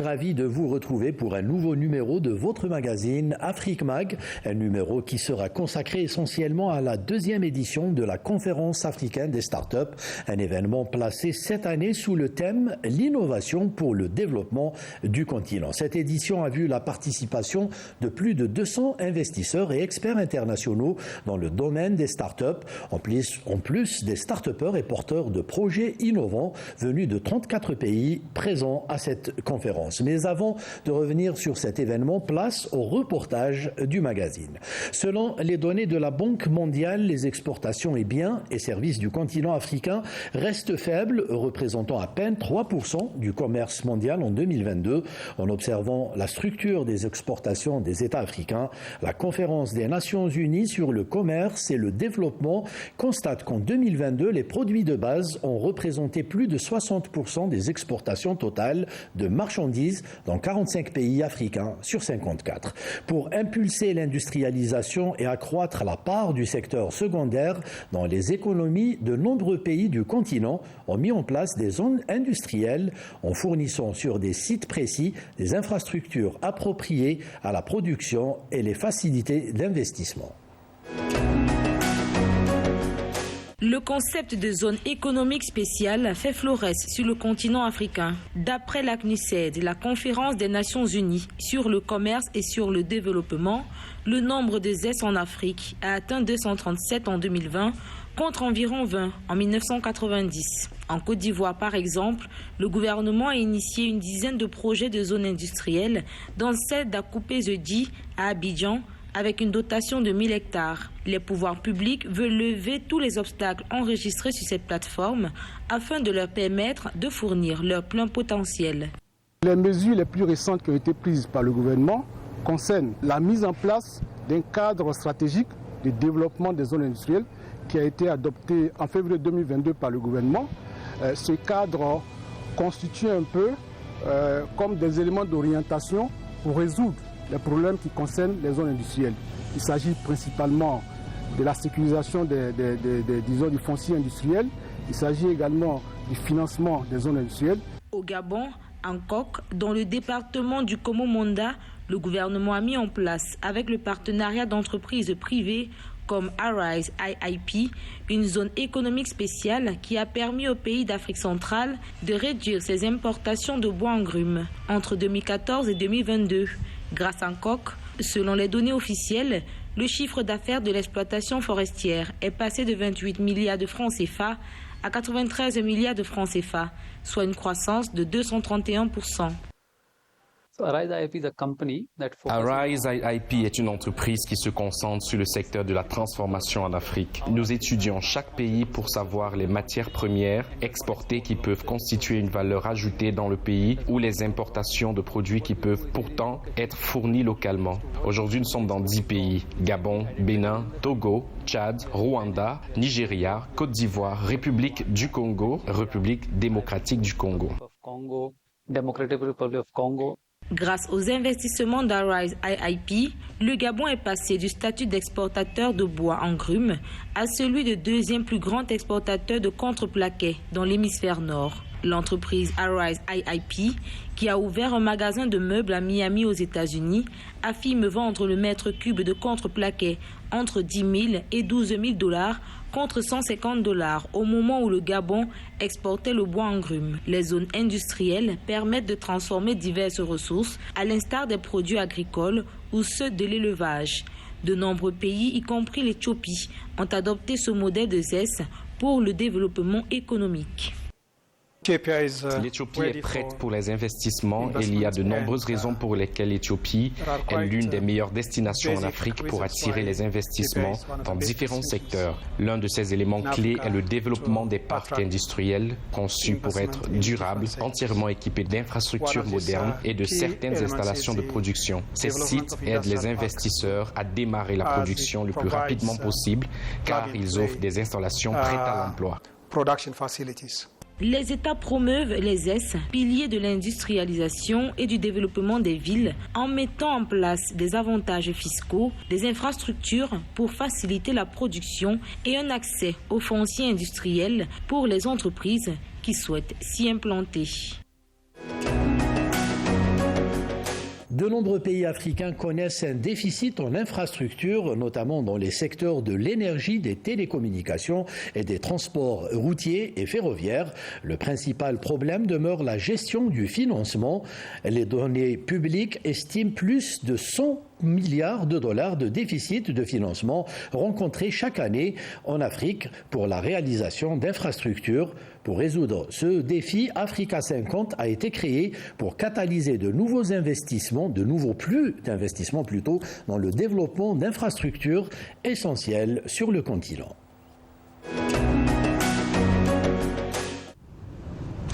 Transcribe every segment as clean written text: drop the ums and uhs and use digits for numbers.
ravi de vous retrouver pour un nouveau numéro de votre magazine Afrique Mag, un numéro qui sera consacré essentiellement à la deuxième édition de la Conférence africaine des startups, un événement placé cette année sous le thème « L'innovation pour le développement du continent ». Cette édition a vu la participation de plus de 200 investisseurs et experts internationaux dans le domaine des startups, en plus des start-upers et porteurs de projets innovants venus de 34 pays présents à cette conférence. Mais avant de revenir sur cet événement, place au reportage du magazine. Selon les données de la Banque mondiale, les exportations et biens et services du continent africain restent faibles, représentant à peine 3% du commerce mondial en 2022. En observant la structure des exportations des États africains, la Conférence des Nations Unies sur le commerce et le développement constate qu'en 2022, les produits de base ont représenté plus de 60% des exportations totales de marchandises dans 45 pays africains sur 54. Pour impulser l'industrialisation et accroître la part du secteur secondaire dans les économies, de nombreux pays du continent ont mis en place des zones industrielles en fournissant sur des sites précis des infrastructures appropriées à la production et les facilités d'investissement. Le concept de zone économique spéciale fait florès sur le continent africain. D'après la CNUSED, la Conférence des Nations Unies sur le commerce et sur le développement, le nombre de ZES en Afrique a atteint 237 en 2020 contre environ 20 en 1990. En Côte d'Ivoire, par exemple, le gouvernement a initié une dizaine de projets de zones industrielles, dont celle d'Akoupé-Zedi à Abidjan, avec une dotation de 1000 hectares. Les pouvoirs publics veulent lever tous les obstacles enregistrés sur cette plateforme afin de leur permettre de fournir leur plein potentiel. Les mesures les plus récentes qui ont été prises par le gouvernement concernent la mise en place d'un cadre stratégique de développement des zones industrielles qui a été adopté en février 2022 par le gouvernement. Ce cadre constitue un peu comme des éléments d'orientation pour résoudre les problèmes qui concernent les zones industrielles. Il s'agit principalement de la sécurisation du foncier industriel. Il s'agit également du financement des zones industrielles. Au Gabon, en Coque, dans le département du Komo-Monda, le gouvernement a mis en place, avec le partenariat d'entreprises privées comme Arise IIP, une zone économique spéciale qui a permis au pays d'Afrique centrale de réduire ses importations de bois en grumes entre 2014 et 2022. Grâce à Coque, selon les données officielles, le chiffre d'affaires de l'exploitation forestière est passé de 28 milliards de francs CFA à 93 milliards de francs CFA, soit une croissance de 231%. Arise IIP est une entreprise qui se concentre sur le secteur de la transformation en Afrique. Nous étudions chaque pays pour savoir les matières premières exportées qui peuvent constituer une valeur ajoutée dans le pays ou les importations de produits qui peuvent pourtant être fournis localement. Aujourd'hui, nous sommes dans 10 pays: Gabon, Bénin, Togo, Tchad, Rwanda, Nigeria, Côte d'Ivoire, République du Congo, République démocratique du Congo. Grâce aux investissements d'Arise IIP, le Gabon est passé du statut d'exportateur de bois en grumes à celui de deuxième plus grand exportateur de contreplaqué dans l'hémisphère nord. L'entreprise Arise IIP, qui a ouvert un magasin de meubles à Miami aux États-Unis, affirme vendre le mètre cube de contreplaqué entre 10 000 et 12 000 $ contre 150 $ au moment où le Gabon exportait le bois en grumes. Les zones industrielles permettent de transformer diverses ressources, à l'instar des produits agricoles ou ceux de l'élevage. De nombreux pays, y compris l'Éthiopie, ont adopté ce modèle de ZES pour le développement économique. L'Éthiopie est prête pour les investissements et il y a de nombreuses raisons pour lesquelles l'Éthiopie est l'une des meilleures destinations en Afrique pour attirer les investissements dans différents secteurs. L'un de ces éléments clés est le développement des parcs industriels conçus pour être durables, entièrement équipés d'infrastructures modernes et de certaines installations de production. Ces sites aident les investisseurs à démarrer la production le plus rapidement possible car ils offrent des installations prêtes à l'emploi. Les États promeuvent les ZES, piliers de l'industrialisation et du développement des villes, en mettant en place des avantages fiscaux, des infrastructures pour faciliter la production et un accès aux fonciers industriels pour les entreprises qui souhaitent s'y implanter. De nombreux pays africains connaissent un déficit en infrastructures, notamment dans les secteurs de l'énergie, des télécommunications et des transports routiers et ferroviaires. Le principal problème demeure la gestion du financement. Les données publiques estiment plus de 100 milliards de dollars de déficit de financement rencontrés chaque année en Afrique pour la réalisation d'infrastructures. Pour résoudre ce défi, Africa 50 a été créé pour catalyser de nouveaux investissements, plutôt, dans le développement d'infrastructures essentielles sur le continent.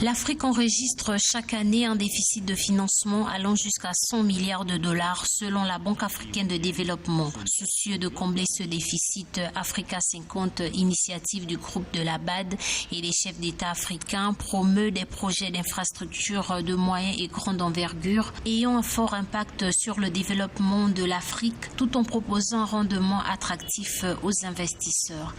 L'Afrique enregistre chaque année un déficit de financement allant jusqu'à 100 milliards de dollars selon la Banque africaine de développement. Soucieux de combler ce déficit, Africa 50, initiative du groupe de la BAD et les chefs d'État africains, promeut des projets d'infrastructures de moyenne et grande envergure ayant un fort impact sur le développement de l'Afrique tout en proposant un rendement attractif aux investisseurs.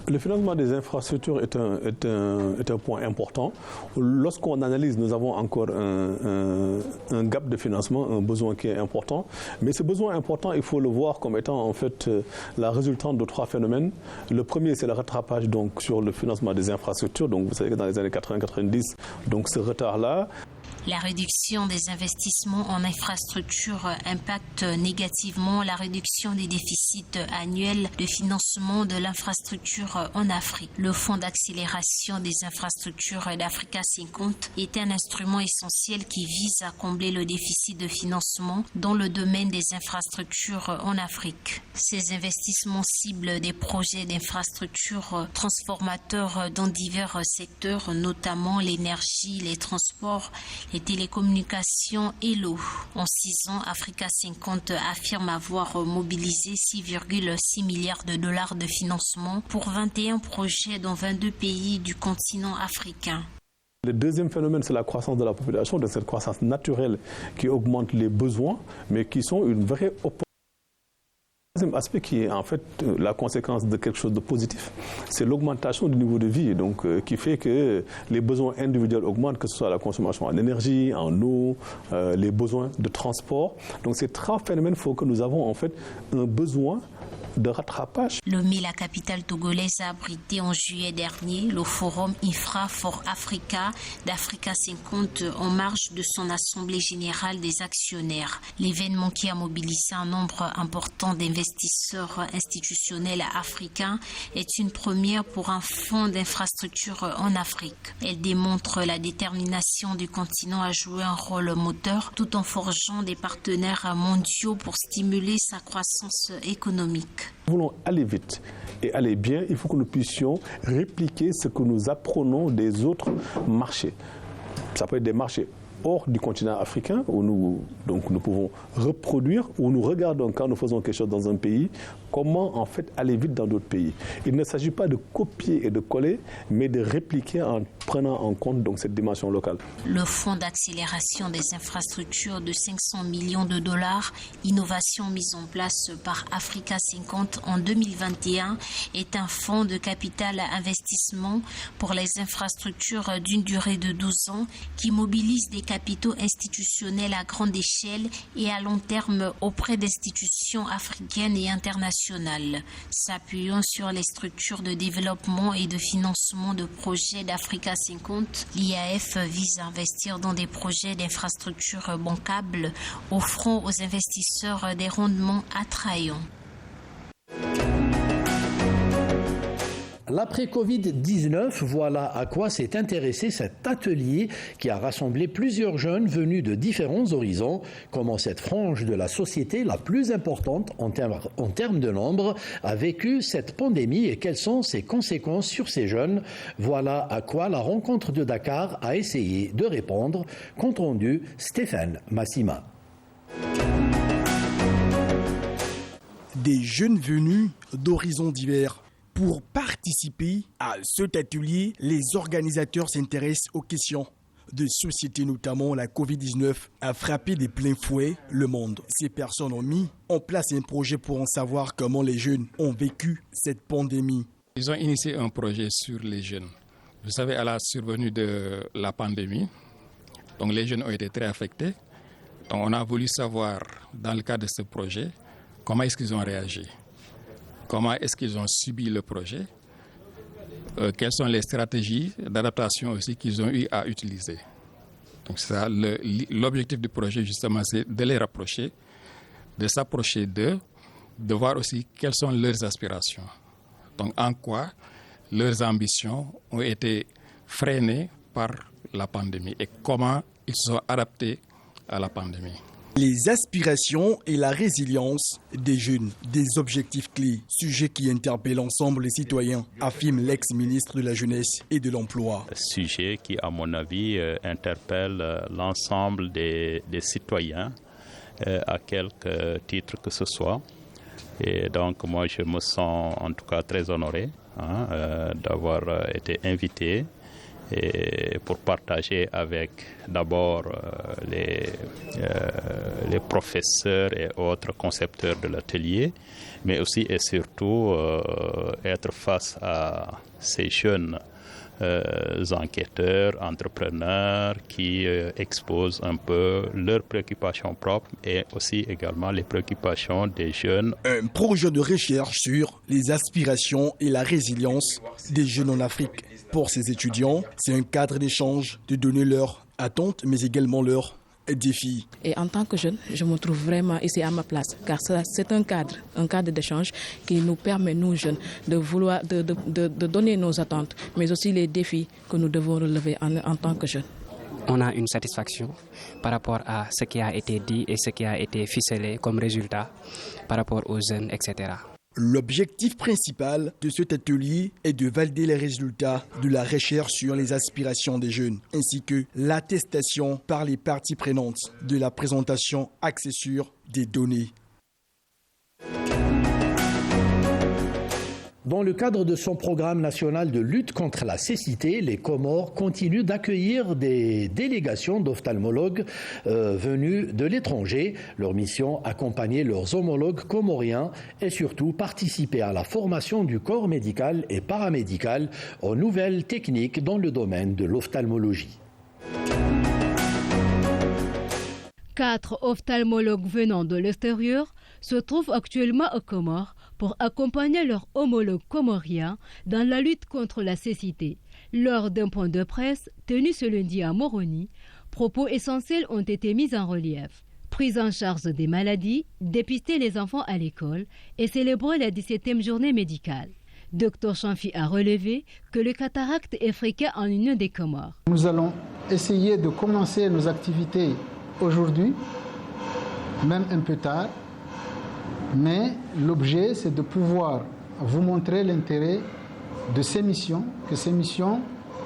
Le financement des infrastructures est un point important. Lorsqu'on analyse, nous avons encore un gap de financement, un besoin qui est important. Mais ce besoin important, il faut le voir comme étant en fait la résultante de trois phénomènes. Le premier, c'est le rattrapage donc, sur le financement des infrastructures. Donc vous savez que dans les années 80-90, donc ce retard-là. La réduction des investissements en infrastructures impacte négativement la réduction des déficits annuels de financement de l'infrastructure en Afrique. Le Fonds d'accélération des infrastructures d'Africa 50 est un instrument essentiel qui vise à combler le déficit de financement dans le domaine des infrastructures en Afrique. Ces investissements ciblent des projets d'infrastructures transformateurs dans divers secteurs, notamment l'énergie, les transports, les télécommunications et l'eau. En 6 ans, Africa 50 affirme avoir mobilisé 6,6 milliards de dollars de financement pour 21 projets dans 22 pays du continent africain. Le deuxième phénomène, c'est la croissance de la population, de cette croissance naturelle qui augmente les besoins, mais qui sont une vraie opportunité. Le deuxième aspect qui est en fait la conséquence de quelque chose de positif, c'est l'augmentation du niveau de vie, donc qui fait que les besoins individuels augmentent, que ce soit la consommation en énergie, en eau, les besoins de transport. Donc ces trois phénomènes font que nous avons en fait un besoin de rattrapage. Lomé, la capitale togolaise, a abrité en juillet dernier le forum Infra for Africa d'Africa 50 en marge de son assemblée générale des actionnaires. L'événement qui a mobilisé un nombre important d'investisseurs institutionnels africains est une première pour un fonds d'infrastructure en Afrique. Elle démontre la détermination du continent à jouer un rôle moteur tout en forgeant des partenaires mondiaux pour stimuler sa croissance économique. Nous voulons aller vite et aller bien, il faut que nous puissions répliquer ce que nous apprenons des autres marchés. Ça peut être des marchés hors du continent africain où nous pouvons reproduire, où nous regardons quand nous faisons quelque chose dans un pays, comment en fait aller vite dans d'autres pays. Il ne s'agit pas de copier et de coller, mais de répliquer en prenant en compte donc cette dimension locale. Le fonds d'accélération des infrastructures de 500 millions de dollars, innovation mise en place par Africa 50 en 2021, est un fonds de capital investissement pour les infrastructures d'une durée de 12 ans qui mobilise des capitaux institutionnels à grande échelle et à long terme auprès d'institutions africaines et internationales. S'appuyant sur les structures de développement et de financement de projets d'Africa 50, l'IAF vise à investir dans des projets d'infrastructures bancables offrant aux investisseurs des rendements attrayants. L'après-Covid-19, voilà à quoi s'est intéressé cet atelier qui a rassemblé plusieurs jeunes venus de différents horizons. Comment cette frange de la société la plus importante en termes de nombre a vécu cette pandémie et quelles sont ses conséquences sur ces jeunes. Voilà à quoi la rencontre de Dakar a essayé de répondre. Compte rendu, Stéphane Massima. Des jeunes venus d'horizons divers. Pour participer à cet atelier, les organisateurs s'intéressent aux questions de société, notamment la Covid-19 a frappé de plein fouet le monde. Ces personnes ont mis en place un projet pour en savoir comment les jeunes ont vécu cette pandémie. Ils ont initié un projet sur les jeunes. Vous savez, à la survenue de la pandémie, donc les jeunes ont été très affectés. Donc on a voulu savoir, dans le cadre de ce projet, comment est-ce qu'ils ont réagi, comment est-ce qu'ils ont subi le projet, quelles sont les stratégies d'adaptation aussi qu'ils ont eu à utiliser. Donc ça, l'objectif du projet justement, c'est de les rapprocher, de s'approcher d'eux, de voir aussi quelles sont leurs aspirations. Donc en quoi leurs ambitions ont été freinées par la pandémie et comment ils se sont adaptés à la pandémie. Les aspirations et la résilience des jeunes, des objectifs clés, sujet qui interpelle l'ensemble des citoyens, affirme l'ex-ministre de la Jeunesse et de l'Emploi. Sujet qui, à mon avis, interpelle l'ensemble des citoyens à quelque titre que ce soit. Et donc, moi, je me sens en tout cas très honoré d'avoir été invité et pour partager avec d'abord les professeurs et autres concepteurs de l'atelier, mais aussi et surtout être face à ces jeunes enquêteurs, entrepreneurs qui exposent un peu leurs préoccupations propres et aussi également les préoccupations des jeunes. Un projet de recherche sur les aspirations et la résilience des jeunes en Afrique. Pour ces étudiants, c'est un cadre d'échange de donner leurs attentes mais également leurs défis. Et en tant que jeune, je me trouve vraiment ici à ma place, car c'est un cadre d'échange qui nous permet, nous jeunes, de donner nos attentes, mais aussi les défis que nous devons relever en tant que jeunes. On a une satisfaction par rapport à ce qui a été dit et ce qui a été ficelé comme résultat par rapport aux jeunes, etc. L'objectif principal de cet atelier est de valider les résultats de la recherche sur les aspirations des jeunes, ainsi que l'attestation par les parties prenantes de la présentation axée sur des données. Dans le cadre de son programme national de lutte contre la cécité, les Comores continuent d'accueillir des délégations d'ophtalmologues venus de l'étranger. Leur mission, accompagner leurs homologues comoriens et surtout participer à la formation du corps médical et paramédical aux nouvelles techniques dans le domaine de l'ophtalmologie. 4 ophtalmologues venant de l'extérieur se trouvent actuellement aux Comores pour accompagner leurs homologues comoriens dans la lutte contre la cécité. Lors d'un point de presse tenu ce lundi à Moroni, propos essentiels ont été mis en relief. Prise en charge des maladies, dépister les enfants à l'école et célébrer la 17e journée médicale. Dr Chanfi a relevé que le cataracte est fréquent en Union des Comores. Nous allons essayer de commencer nos activités aujourd'hui, même un peu tard, mais l'objet c'est de pouvoir vous montrer l'intérêt de ces missions, que ces missions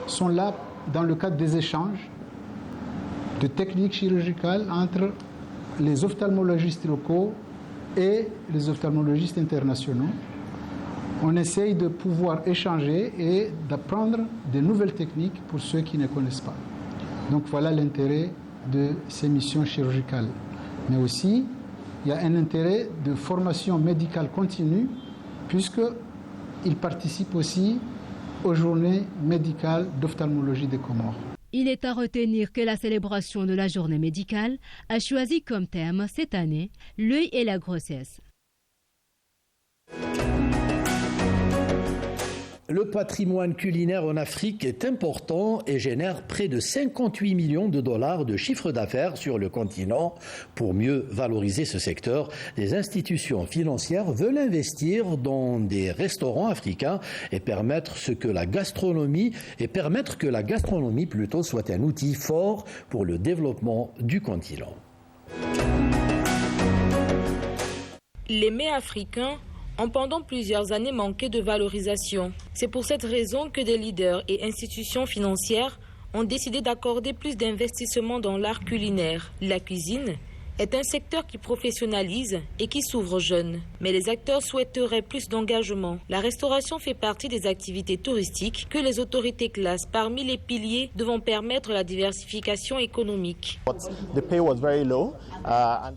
sont là dans le cadre des échanges de techniques chirurgicales entre les ophtalmologistes locaux et les ophtalmologistes internationaux. On essaye de pouvoir échanger et d'apprendre de nouvelles techniques pour ceux qui ne connaissent pas. Donc voilà l'intérêt de ces missions chirurgicales. Mais aussi, il y a un intérêt de formation médicale continue puisqu'ils participent aussi aux journées médicales d'ophtalmologie des Comores. Il est à retenir que la célébration de la journée médicale a choisi comme thème cette année l'œil et la grossesse. Le patrimoine culinaire en Afrique est important et génère près de 58 millions de dollars de chiffre d'affaires sur le continent. Pour mieux valoriser ce secteur, des institutions financières veulent investir dans des restaurants africains et permettre que la gastronomie plutôt soit un outil fort pour le développement du continent. Les mets africains ont pendant plusieurs années manqué de valorisation. C'est pour cette raison que des leaders et institutions financières ont décidé d'accorder plus d'investissements dans l'art culinaire, la cuisine est un secteur qui professionnalise et qui s'ouvre aux jeunes. Mais les acteurs souhaiteraient plus d'engagement. La restauration fait partie des activités touristiques que les autorités classent parmi les piliers devant permettre la diversification économique.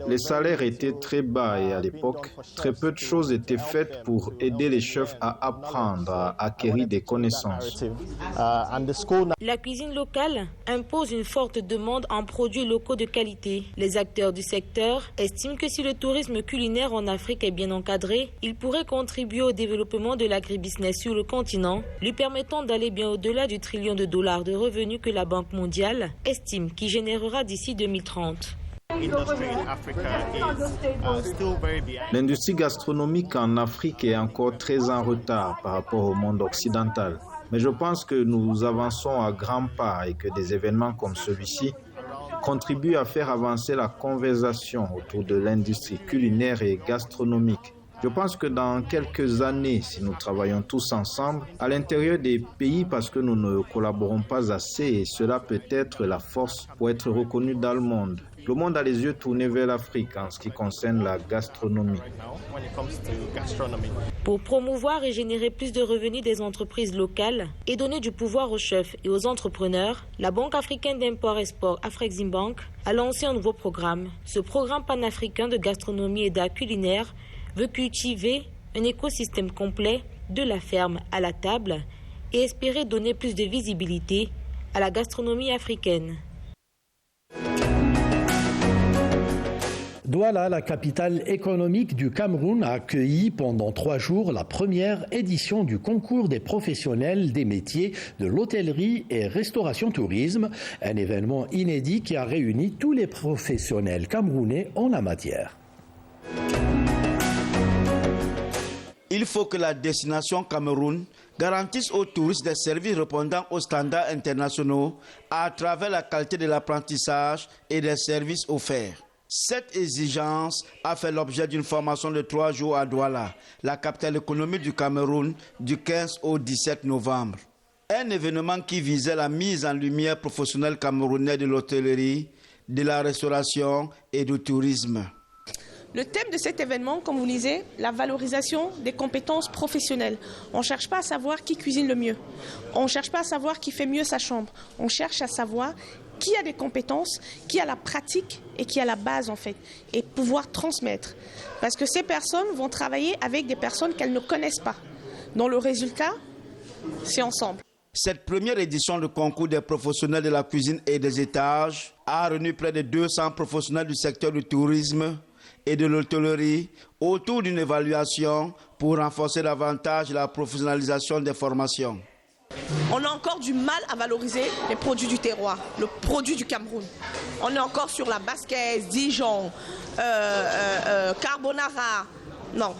Les salaires étaient très bas et à l'époque, très peu de choses étaient faites pour aider les chefs à apprendre, à acquérir des connaissances. La cuisine locale impose une forte demande en produits locaux de qualité. Les acteurs du secteur estiment que si le tourisme culinaire en Afrique est bien encadré, il pourrait contribuer au développement de l'agribusiness sur le continent, lui permettant d'aller bien au-delà du $1 trillion de revenus que la Banque mondiale estime qu'il générera d'ici 2030. L'industrie gastronomique en Afrique est encore très en retard par rapport au monde occidental. Mais je pense que nous avançons à grands pas et que des événements comme celui-ci contribuent à faire avancer la conversation autour de l'industrie culinaire et gastronomique. Je pense que dans quelques années, si nous travaillons tous ensemble, à l'intérieur des pays, parce que nous ne collaborons pas assez, et cela peut être la force pour être reconnu dans le monde. Le monde a les yeux tournés vers l'Afrique en ce qui concerne la gastronomie. Pour promouvoir et générer plus de revenus des entreprises locales et donner du pouvoir aux chefs et aux entrepreneurs, la Banque africaine d'import-export Afreximbank a lancé un nouveau programme. Ce programme panafricain de gastronomie et d'art culinaire veut cultiver un écosystème complet de la ferme à la table et espérer donner plus de visibilité à la gastronomie africaine. Douala, la capitale économique du Cameroun, a accueilli pendant 3 jours la première édition du concours des professionnels des métiers de l'hôtellerie et restauration-tourisme, un événement inédit qui a réuni tous les professionnels camerounais en la matière. Il faut que la destination Cameroun garantisse aux touristes des services répondant aux standards internationaux à travers la qualité de l'apprentissage et des services offerts. Cette exigence a fait l'objet d'une formation de 3 jours à Douala, la capitale économique du Cameroun, du 15 au 17 novembre. Un événement qui visait la mise en lumière professionnelle camerounaise de l'hôtellerie, de la restauration et du tourisme. Le thème de cet événement, comme vous le disiez, la valorisation des compétences professionnelles. On ne cherche pas à savoir qui cuisine le mieux. On ne cherche pas à savoir qui fait mieux sa chambre. On cherche à savoir qui a des compétences, qui a la pratique et qui a la base en fait, et pouvoir transmettre. Parce que ces personnes vont travailler avec des personnes qu'elles ne connaissent pas. Donc le résultat, c'est ensemble. Cette première édition du concours des professionnels de la cuisine et des étages a réuni près de 200 professionnels du secteur du tourisme et de l'hôtellerie autour d'une évaluation pour renforcer davantage la professionnalisation des formations. On a encore du mal à valoriser les produits du terroir, le produit du Cameroun. On est encore sur la basquaise, Dijon, carbonara. Non.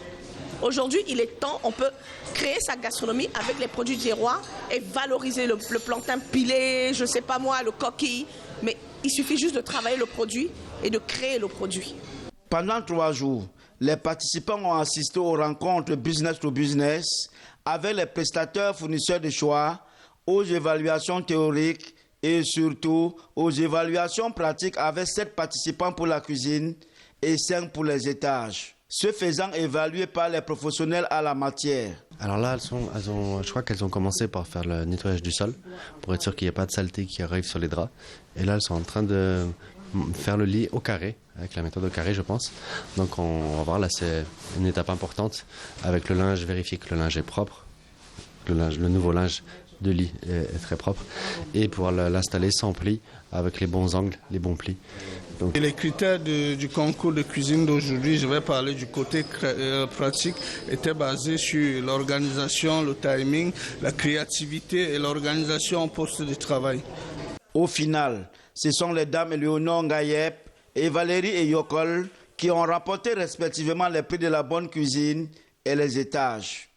Aujourd'hui, il est temps, on peut créer sa gastronomie avec les produits du terroir et valoriser le plantain pilé, je ne sais pas moi, le coquille. Mais il suffit juste de travailler le produit et de créer le produit. Pendant 3 jours, les participants ont assisté aux rencontres business to business avec les prestataires fournisseurs de choix, aux évaluations théoriques et surtout aux évaluations pratiques avec 7 participants pour la cuisine et 5 pour les étages. Ce faisant évalués par les professionnels à la matière. Alors là, je crois qu'elles ont commencé par faire le nettoyage du sol pour être sûr qu'il n'y ait pas de saleté qui arrive sur les draps. Et là, elles sont en train de faire le lit au carré, avec la méthode au carré, je pense. Donc on va voir, là c'est une étape importante. Avec le linge, vérifier que le linge est propre. Le nouveau linge de lit est très propre. Et pouvoir l'installer sans plis, avec les bons angles, les bons plis. Donc... Et les critères du concours de cuisine d'aujourd'hui, je vais parler du côté pratique, étaient basés sur l'organisation, le timing, la créativité et l'organisation en poste de travail. Au final, ce sont les dames Léonore Ngayep et Valérie Eyokol qui ont rapporté respectivement les prix de la bonne cuisine et les étages.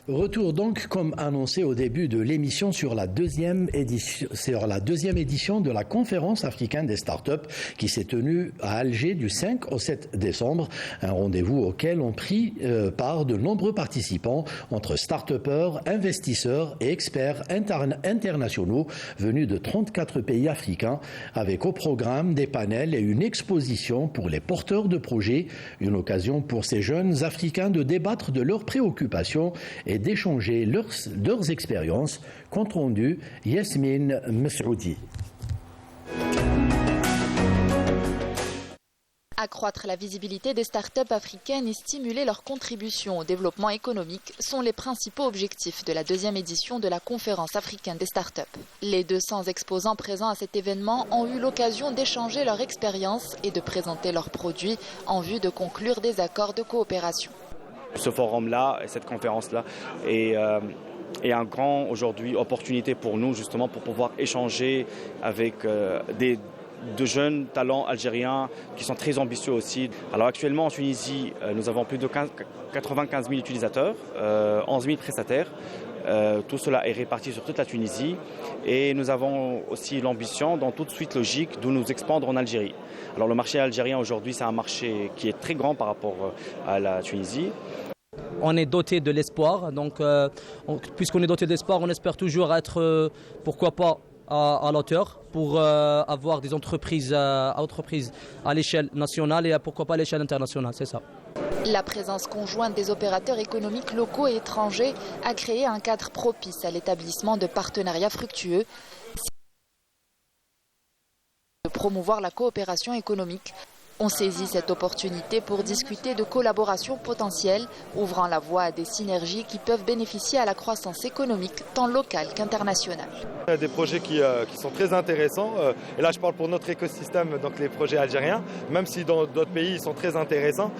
Retour donc, comme annoncé au début de l'émission, sur la deuxième édition de la conférence africaine des startups qui s'est tenue à Alger du 5 au 7 décembre. Un rendez-vous auquel ont pris part de nombreux participants entre start-upers, investisseurs et experts internationaux venus de 34 pays africains, avec au programme des panels et une exposition pour les porteurs de projets, une occasion pour ces jeunes Africains de débattre de leurs préoccupations et d'échanger leurs expériences. Compte rendu, Yasmine Messoudi. Accroître la visibilité des startups africaines et stimuler leur contribution au développement économique sont les principaux objectifs de la deuxième édition de la conférence africaine des startups. Les 200 exposants présents à cet événement ont eu l'occasion d'échanger leur expérience et de présenter leurs produits en vue de conclure des accords de coopération. Ce forum-là et cette conférence-là est un grand aujourd'hui opportunité pour nous justement pour pouvoir échanger avec de jeunes talents algériens qui sont très ambitieux aussi. Alors actuellement en Tunisie, nous avons plus de 95 000 utilisateurs, 11 000 prestataires. Tout cela est réparti sur toute la Tunisie et nous avons aussi l'ambition, dans toute suite logique, de nous expandre en Algérie. Alors le marché algérien aujourd'hui, c'est un marché qui est très grand par rapport à la Tunisie. On est doté de l'espoir, donc puisqu'on est doté d'espoir, on espère toujours être, pourquoi pas, à l'auteur pour avoir des entreprises à l'échelle nationale et pourquoi pas à l'échelle internationale, c'est ça. La présence conjointe des opérateurs économiques locaux et étrangers a créé un cadre propice à l'établissement de partenariats fructueux, de promouvoir la coopération économique. On saisit cette opportunité pour discuter de collaborations potentielles, ouvrant la voie à des synergies qui peuvent bénéficier à la croissance économique tant locale qu'internationale. Il y a des projets qui sont très intéressants. Et là, je parle pour notre écosystème, donc les projets algériens, même si dans d'autres pays, ils sont très intéressants.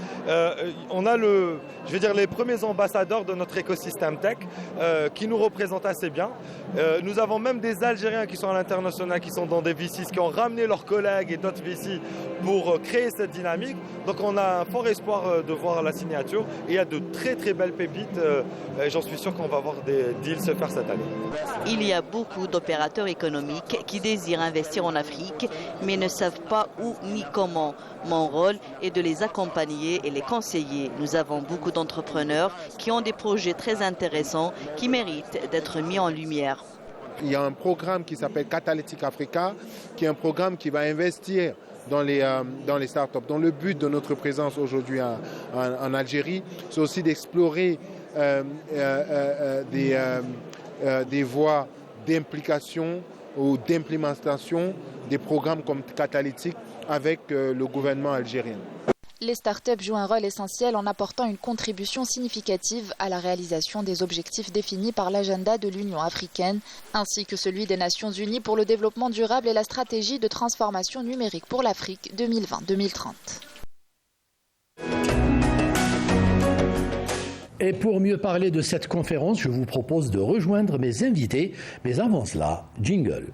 On a les premiers ambassadeurs de notre écosystème tech qui nous représentent assez bien. Nous avons même des Algériens qui sont à l'international, qui sont dans des VCs, qui ont ramené leurs collègues et d'autres VCs pour créer cette dynamique. Donc on a un fort espoir de voir la signature. Et il y a de très très belles pépites. Et j'en suis sûr qu'on va voir des deals se faire cette année. Il y a beaucoup d'opérateurs économiques qui désirent investir en Afrique, mais ne savent pas où ni comment. Mon rôle est de les accompagner et les conseiller. Nous avons beaucoup d'entrepreneurs qui ont des projets très intéressants qui méritent d'être mis en lumière. Il y a un programme qui s'appelle Catalytic Africa, qui est un programme qui va investir dans les startups. Donc le but de notre présence aujourd'hui en Algérie, c'est aussi d'explorer des voies d'implication ou d'implémentation des programmes comme Catalytic avec le gouvernement algérien. Les startups jouent un rôle essentiel en apportant une contribution significative à la réalisation des objectifs définis par l'agenda de l'Union africaine, ainsi que celui des Nations unies pour le développement durable et la stratégie de transformation numérique pour l'Afrique 2020-2030. Et pour mieux parler de cette conférence, je vous propose de rejoindre mes invités. Mais avant cela, jingle.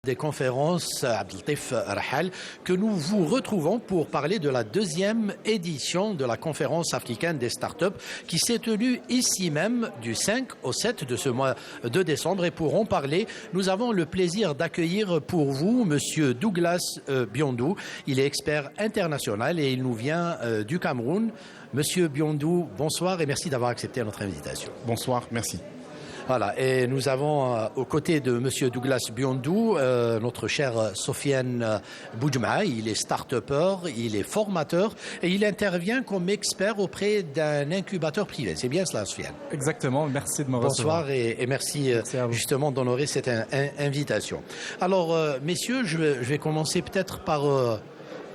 Des conférences Abdeltif Rahal que nous vous retrouvons pour parler de la deuxième édition de la conférence africaine des startups qui s'est tenue ici même du 5 au 7 de ce mois de décembre. Et pour en parler, nous avons le plaisir d'accueillir pour vous Monsieur Douglas Biondou. Il est expert international et il nous vient du Cameroun. Monsieur Biondou, bonsoir et merci d'avoir accepté notre invitation. Bonsoir, merci. Voilà, et nous avons aux côtés de Monsieur Douglas Biondou notre cher Sofiane Boudjma. Il est start-upper, il est formateur et il intervient comme expert auprès d'un incubateur privé. C'est bien cela, Sofiane? Exactement, merci de me recevoir. Bonsoir et merci justement d'honorer cette invitation. Alors, messieurs, je vais commencer peut-être par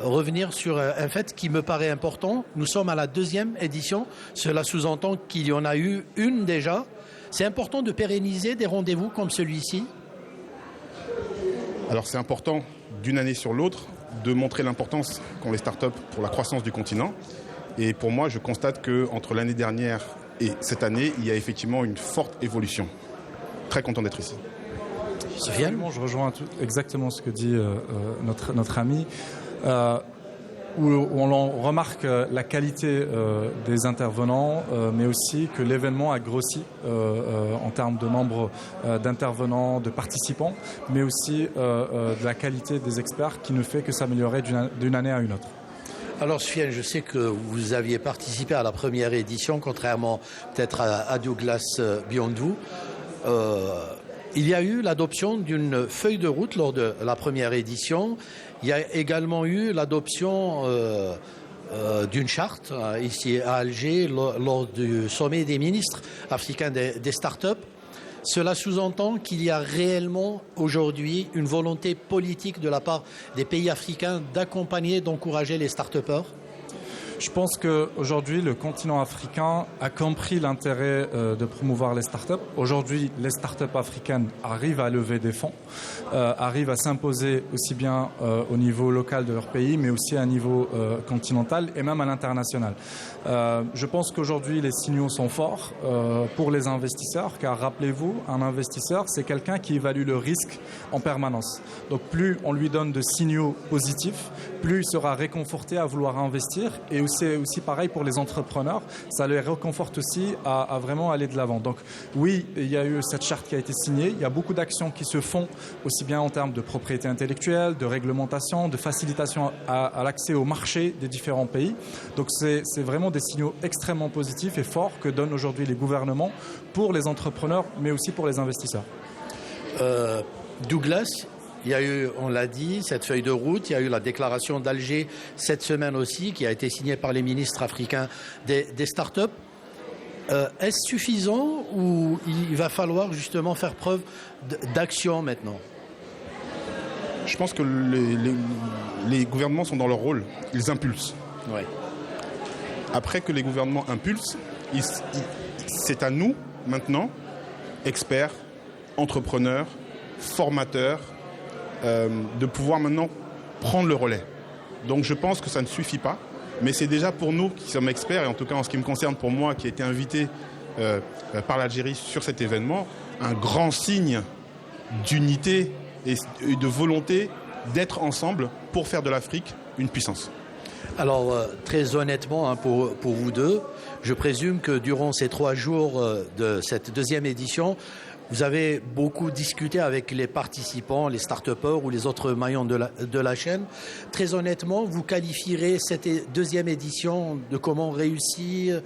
revenir sur un fait qui me paraît important. Nous sommes à la deuxième édition. Cela sous-entend qu'il y en a eu une déjà. C'est important de pérenniser des rendez-vous comme celui-ci? Alors c'est important d'une année sur l'autre de montrer l'importance qu'ont les startups pour la croissance du continent. Et pour moi, je constate qu'entre l'année dernière et cette année, il y a effectivement une forte évolution. Très content d'être ici. Absolument, je rejoins exactement ce que dit notre ami. Où on remarque la qualité des intervenants, mais aussi que l'événement a grossi en termes de nombre d'intervenants, de participants, mais aussi de la qualité des experts qui ne fait que s'améliorer d'une année à une autre. Alors Soufiane, je sais que vous aviez participé à la première édition, contrairement peut-être à Douglas Biondou. Il y a eu l'adoption d'une feuille de route lors de la première édition. Il y a également eu l'adoption d'une charte ici à Alger lors du sommet des ministres africains des startups. Cela sous-entend qu'il y a réellement aujourd'hui une volonté politique de la part des pays africains d'accompagner, d'encourager les start-upers. Je pense qu'aujourd'hui, le continent africain a compris l'intérêt de promouvoir les startups. Aujourd'hui, les startups africaines arrivent à lever des fonds, arrivent à s'imposer aussi bien au niveau local de leur pays, mais aussi à un niveau continental et même à l'international. Je pense qu'aujourd'hui, les signaux sont forts pour les investisseurs, car rappelez-vous, un investisseur, c'est quelqu'un qui évalue le risque en permanence. Donc plus on lui donne de signaux positifs, plus il sera réconforté à vouloir investir. Et c'est aussi pareil pour les entrepreneurs, ça les réconforte aussi à vraiment aller de l'avant. Donc oui, il y a eu cette charte qui a été signée, il y a beaucoup d'actions qui se font, aussi bien en termes de propriété intellectuelle, de réglementation, de facilitation à l'accès au marché des différents pays. Donc c'est vraiment des signaux extrêmement positifs et forts que donnent aujourd'hui les gouvernements pour les entrepreneurs, mais aussi pour les investisseurs. Douglas, il y a eu, on l'a dit, cette feuille de route, il y a eu la déclaration d'Alger cette semaine aussi, qui a été signée par les ministres africains des startups. Est-ce suffisant ou il va falloir justement faire preuve d'action maintenant ? Je pense que les gouvernements sont dans leur rôle, ils impulsent. Ouais. Après que les gouvernements impulsent, c'est à nous maintenant, experts, entrepreneurs, formateurs, de pouvoir maintenant prendre le relais. Donc je pense que ça ne suffit pas, mais c'est déjà pour nous qui sommes experts, et en tout cas en ce qui me concerne pour moi qui ai été invité par l'Algérie sur cet événement, un grand signe d'unité et de volonté d'être ensemble pour faire de l'Afrique une puissance. Alors très honnêtement pour vous deux, je présume que durant ces 3 jours de cette deuxième édition, vous avez beaucoup discuté avec les participants, les start-upers ou les autres maillons de la chaîne. Très honnêtement, vous qualifierez cette deuxième édition de comment réussir ?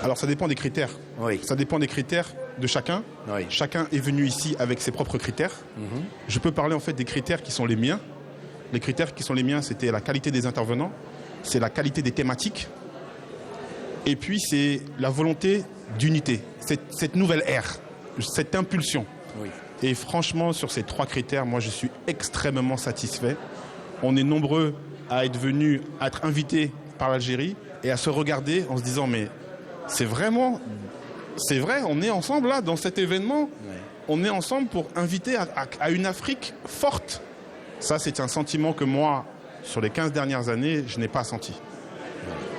Alors ça dépend des critères. Oui. Ça dépend des critères de chacun. Oui. Chacun est venu ici avec ses propres critères. Je peux parler en fait des critères qui sont les miens. Les critères qui sont les miens, c'était la qualité des intervenants, c'est la qualité des thématiques, et puis c'est la volonté d'unité, cette nouvelle ère, cette impulsion. Oui. Et franchement, sur ces 3 critères, moi je suis extrêmement satisfait. On est nombreux à être venus, à être invités par l'Algérie et à se regarder en se disant mais c'est vrai, on est ensemble là dans cet événement, on est ensemble pour inviter à une Afrique forte. Ça, c'est un sentiment que moi, sur les 15 dernières années, je n'ai pas senti.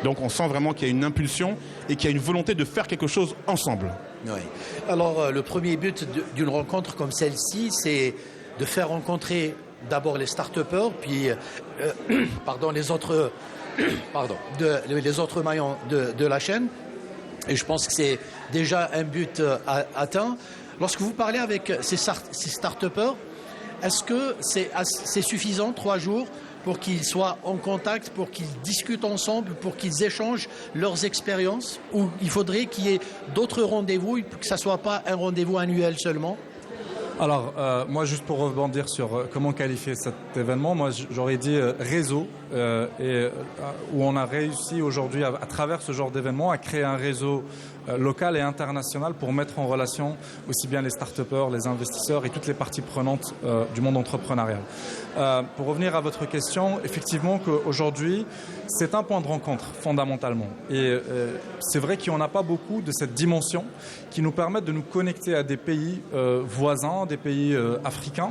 Donc on sent vraiment qu'il y a une impulsion et qu'il y a une volonté de faire quelque chose ensemble. Oui. Alors le premier but d'une rencontre comme celle-ci, c'est de faire rencontrer d'abord les start-upers, puis les autres maillons de la chaîne. Et je pense que c'est déjà un but atteint. Lorsque vous parlez avec ces start-upers, est-ce que c'est suffisant 3 jours pour qu'ils soient en contact, pour qu'ils discutent ensemble, pour qu'ils échangent leurs expériences ? Ou il faudrait qu'il y ait d'autres rendez-vous, que ça ne soit pas un rendez-vous annuel seulement ? Alors, moi, juste pour rebondir sur comment qualifier cet événement, moi, j'aurais dit réseau, où on a réussi aujourd'hui, à travers ce genre d'événement, à créer un réseau local et international pour mettre en relation aussi bien les start-upers, les investisseurs et toutes les parties prenantes du monde entrepreneurial. Pour revenir à votre question, effectivement qu'aujourd'hui, c'est un point de rencontre fondamentalement. Et c'est vrai qu'il n'y en a pas beaucoup de cette dimension qui nous permettent de nous connecter à des pays voisins, des pays africains,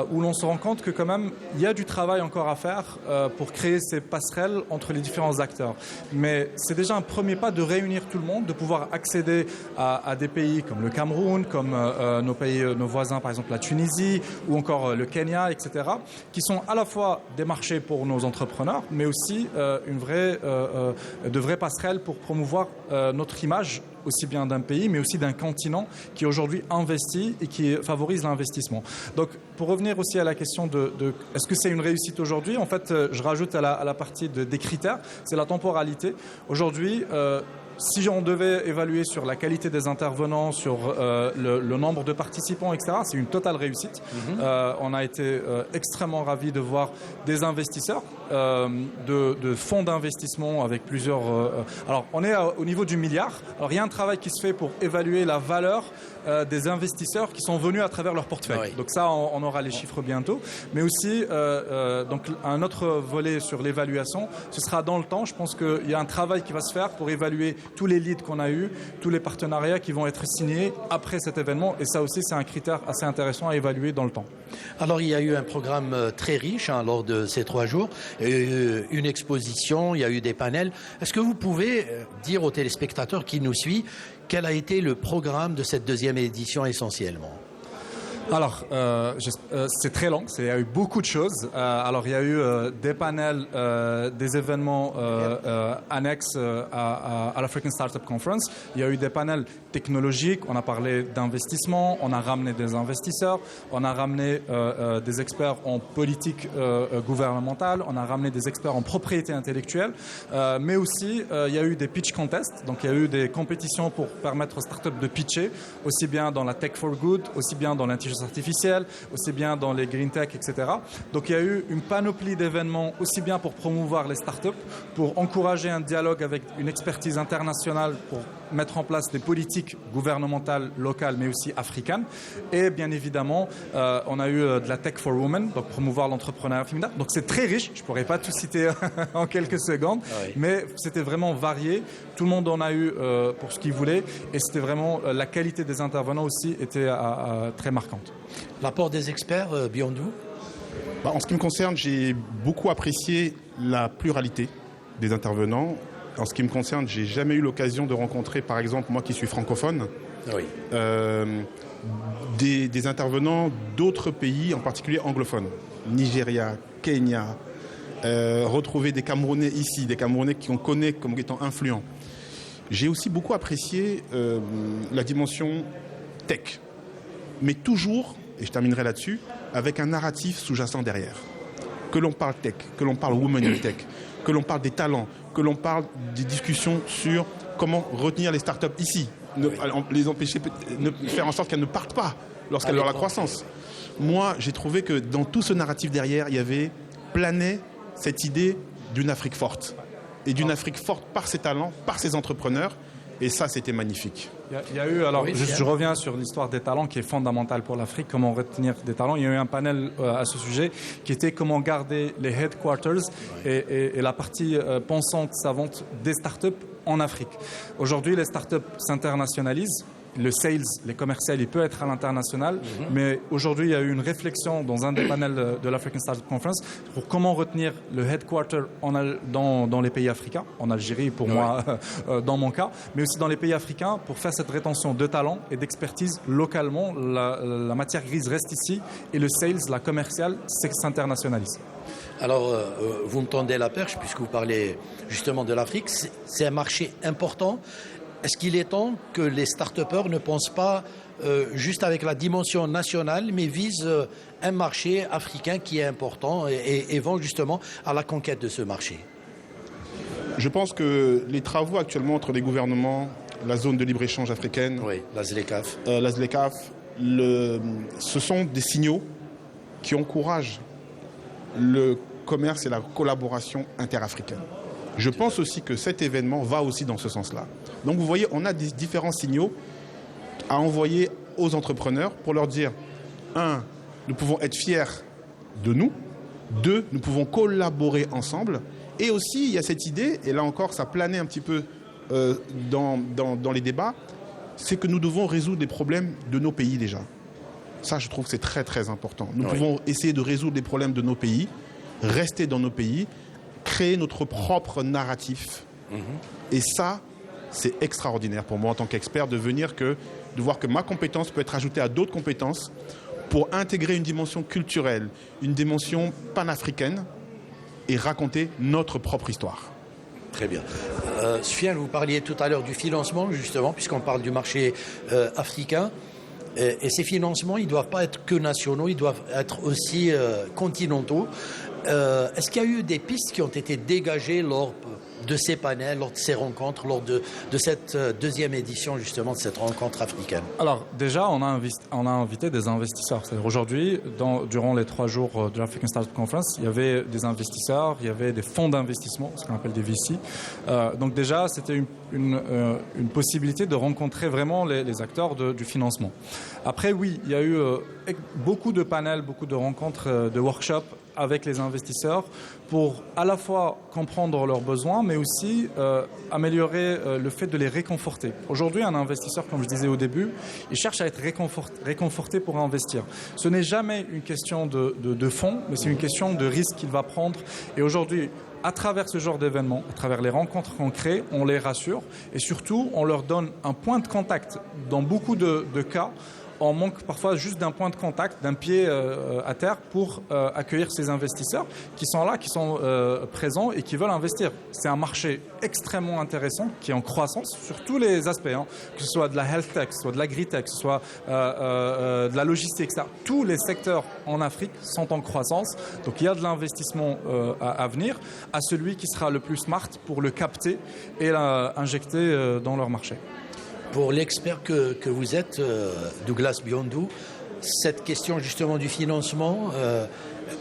où l'on se rend compte que quand même, il y a du travail encore à faire pour créer ces passerelles entre les différents acteurs. Mais c'est déjà un premier pas de réunir tout le monde, de pouvoir accéder à des pays comme le Cameroun, comme nos voisins, par exemple la Tunisie ou encore le Kenya, etc., qui sont à la fois des marchés pour nos entrepreneurs, mais aussi de vraies passerelles pour promouvoir notre image, aussi bien d'un pays, mais aussi d'un continent qui aujourd'hui investit et qui favorise l'investissement. Donc, pour revenir aussi à la question de est-ce que c'est une réussite aujourd'hui, en fait, je rajoute à la partie des critères, c'est la temporalité. Aujourd'hui, si on devait évaluer sur la qualité des intervenants, sur le nombre de participants, etc., c'est une totale réussite. On a été extrêmement ravis de voir des investisseurs, de fonds d'investissement avec plusieurs... alors, on est au niveau du milliard. Alors, il y a un travail qui se fait pour évaluer la valeur des investisseurs qui sont venus à travers leur portefeuille. Oui. Donc ça, on aura les chiffres bientôt. Mais aussi, donc un autre volet sur l'évaluation, ce sera dans le temps. Je pense qu'il y a un travail qui va se faire pour évaluer tous les leads qu'on a eus, tous les partenariats qui vont être signés après cet événement. Et ça aussi, c'est un critère assez intéressant à évaluer dans le temps. Alors, il y a eu un programme très riche lors de ces 3 jours. Il y a eu une exposition, il y a eu des panels. Est-ce que vous pouvez dire aux téléspectateurs qui nous suivent quel a été le programme de cette 2e édition essentiellement? Alors, c'est très long, il y a eu beaucoup de choses. Alors, il y a eu des panels, des événements annexes à l'African Startup Conference. Il y a eu des panels technologiques, on a parlé d'investissement, on a ramené des investisseurs, on a ramené des experts en politique gouvernementale, on a ramené des experts en propriété intellectuelle, mais aussi il y a eu des pitch contests, donc il y a eu des compétitions pour permettre aux startups de pitcher, aussi bien dans la tech for good, aussi bien dans l'intelligence artificielle, aussi bien dans les green tech, etc. Donc il y a eu une panoplie d'événements aussi bien pour promouvoir les startups, pour encourager un dialogue avec une expertise internationale, pour mettre en place des politiques gouvernementales locales mais aussi africaines. Et bien évidemment, on a eu de la tech for women, donc promouvoir l'entrepreneuriat féminin. Donc c'est très riche, je ne pourrais pas tout citer en quelques secondes, mais c'était vraiment varié. Tout le monde en a eu pour ce qu'il voulait et c'était vraiment la qualité des intervenants aussi était très marquante. L'apport des experts, Biondou? En ce qui me concerne, j'ai beaucoup apprécié la pluralité des intervenants. En ce qui me concerne, j'ai jamais eu l'occasion de rencontrer, par exemple, moi qui suis francophone, des intervenants d'autres pays, en particulier anglophones. Nigeria, Kenya, retrouver des Camerounais ici, des Camerounais qu'on connaît comme étant influents. J'ai aussi beaucoup apprécié la dimension tech, mais toujours, et je terminerai là-dessus, avec un narratif sous-jacent derrière. Que l'on parle tech, que l'on parle women in tech, que l'on parle des talents, que l'on parle des discussions sur comment retenir les startups ici, les empêcher, faire en sorte qu'elles ne partent pas lorsqu'elles ont la croissance. Moi, j'ai trouvé que dans tout ce narratif derrière, il y avait planait cette idée d'une Afrique forte. Et d'une Afrique forte par ses talents, par ses entrepreneurs. Et ça, c'était magnifique. Il y a eu, alors je reviens sur l'histoire des talents qui est fondamentale pour l'Afrique, comment retenir des talents. Il y a eu un panel à ce sujet qui était comment garder les headquarters et la partie pensante, savante des startups en Afrique. Aujourd'hui, les startups s'internationalisent. Le sales, les commerciaux, il peut être à l'international, mais aujourd'hui, il y a eu une réflexion dans un des panels de l'African Startup Conference pour comment retenir le headquarter dans les pays africains, en Algérie pour moi, dans mon cas, mais aussi dans les pays africains pour faire cette rétention de talents et d'expertise localement. La matière grise reste ici et le sales, la commerciale, s'internationalise. Alors, vous me tendez la perche puisque vous parlez justement de l'Afrique. C'est un marché important. Est-ce qu'il est temps que les start-upers ne pensent pas juste avec la dimension nationale, mais visent un marché africain qui est important et vont justement à la conquête de ce marché? Je pense que les travaux actuellement entre les gouvernements, la zone de libre-échange africaine, la ZLECAf, ce sont des signaux qui encouragent le commerce et la collaboration interafricaine. Je pense aussi que cet événement va aussi dans ce sens-là. Donc vous voyez, on a des différents signaux à envoyer aux entrepreneurs pour leur dire, 1, nous pouvons être fiers de nous, 2, nous pouvons collaborer ensemble, et aussi il y a cette idée, et là encore ça planait un petit peu dans les débats, c'est que nous devons résoudre les problèmes de nos pays déjà. Ça, je trouve que c'est très très important. Nous pouvons essayer de résoudre les problèmes de nos pays, rester dans nos pays, créer notre propre narratif. Et ça, c'est extraordinaire pour moi en tant qu'expert de voir que ma compétence peut être ajoutée à d'autres compétences pour intégrer une dimension culturelle, une dimension panafricaine et raconter notre propre histoire. Très bien. Soufiane, vous parliez tout à l'heure du financement, justement, puisqu'on parle du marché africain. Et ces financements, ils ne doivent pas être que nationaux, ils doivent être aussi continentaux. Est-ce qu'il y a eu des pistes qui ont été dégagées lors de ces panels, lors de ces rencontres, lors de cette deuxième édition justement de cette rencontre africaine? Alors déjà, on a invité des investisseurs. C'est-à-dire aujourd'hui, durant les 3 jours de l'African Startup Conference, il y avait des investisseurs, il y avait des fonds d'investissement, ce qu'on appelle des VC. Donc déjà, c'était une possibilité de rencontrer vraiment les acteurs du financement. Après, oui, il y a eu beaucoup de panels, beaucoup de rencontres, de workshops avec les investisseurs pour à la fois comprendre leurs besoins, mais aussi améliorer le fait de les réconforter. Aujourd'hui, un investisseur, comme je disais au début, il cherche à être réconforté pour investir. Ce n'est jamais une question de fonds, mais c'est une question de risque qu'il va prendre. Et aujourd'hui, à travers ce genre d'événements, à travers les rencontres qu'on crée, on les rassure et surtout, on leur donne un point de contact. Dans beaucoup de cas, on manque parfois juste d'un point de contact, d'un pied à terre pour accueillir ces investisseurs qui sont là, qui sont présents et qui veulent investir. C'est un marché extrêmement intéressant qui est en croissance sur tous les aspects, que ce soit de la health tech, que ce soit de l'agri-tech, que ce soit de la logistique, etc. Tous les secteurs en Afrique sont en croissance. Donc il y a de l'investissement à venir, à celui qui sera le plus smart pour le capter et l'injecter dans leur marché. Pour l'expert que vous êtes, Douglas Biondou, cette question justement du financement,